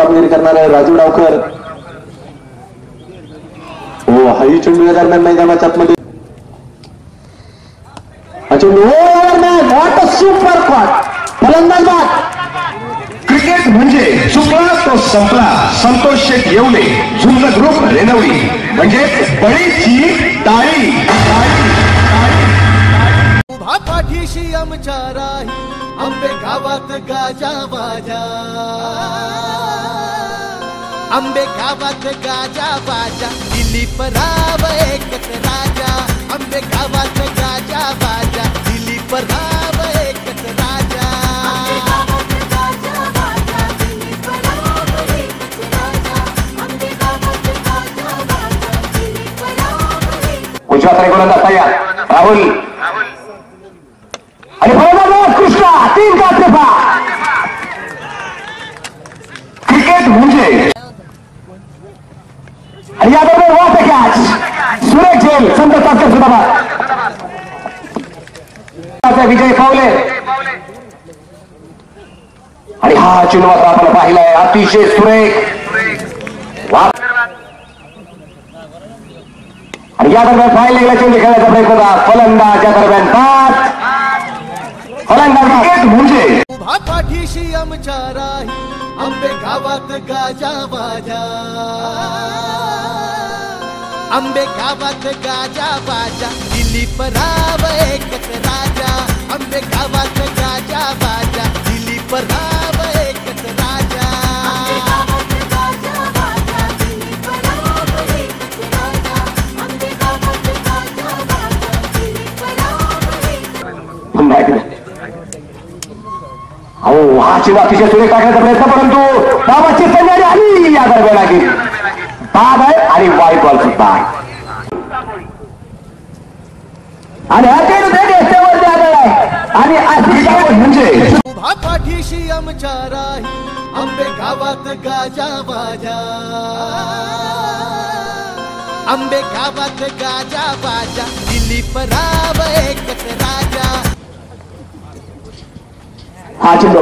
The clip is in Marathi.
कामगिरी करणारे राजू डावकर. हो हाही चेंडू या दरम्यान मैदानाच्या आतमध्ये सुपर कॉट फलंदाज बाद. क्रिकेट म्हणजे चुकला तो संपला. संतोष शेठ येवले झुंज ग्रुप रेनवली म्हणजे बळीची टाळी. उभा पाठीशी आमच्या राही आंबे गावात गाजा बाजा. आंबे गावात गाजा बाजा दिलीप राव एकच राजा. आंबे गावात गाजा बाजा दिलीप राव एकच राजा. उजव्या त्रिकोणाचा तयार राहुल आणि कृष्णा 3 का त्रिफा. क्रिकेट म्हणजे आणि या दरम्यान वाट कॅच सुरेख झेल संत तात्या सुद्धा विजय पावले. आणि हा चेंडू आता आपण पाहिलाय अतिशय सुरेख. आणि या दरम्यान फाईल गेला चेंडू खेळायचा प्रयत्न होता. फलंदाच्या दरम्यान बाद. फलंदाज क्रिकेट म्हणजे उभा पाठीशी आमच्या राही आंबे गावात गाजा बाजा. आंबे गावात गाजा बाजा दिलीप राव एकच राजा. आंबे गावात गाजा बाजा दिलीप राव एकच राजा. हो हा चेंडू अतिशय सुरेख टाकण्याचा प्रयत्न परंतु बाबाची संधी आली या दरम्यान लागेल. बाद आहे आणि वाईट बॉल सुद्धा आहे. आणि हा चेंडू रस्त्यावरती आलेला आहे आणि अशी म्हणजे उभा पाठीशी आमच्या राही आंबे गावात गाजा बाजा. आंबे गावात गाजा बाजा दिलीप राव एकच राजा. हा चेंडू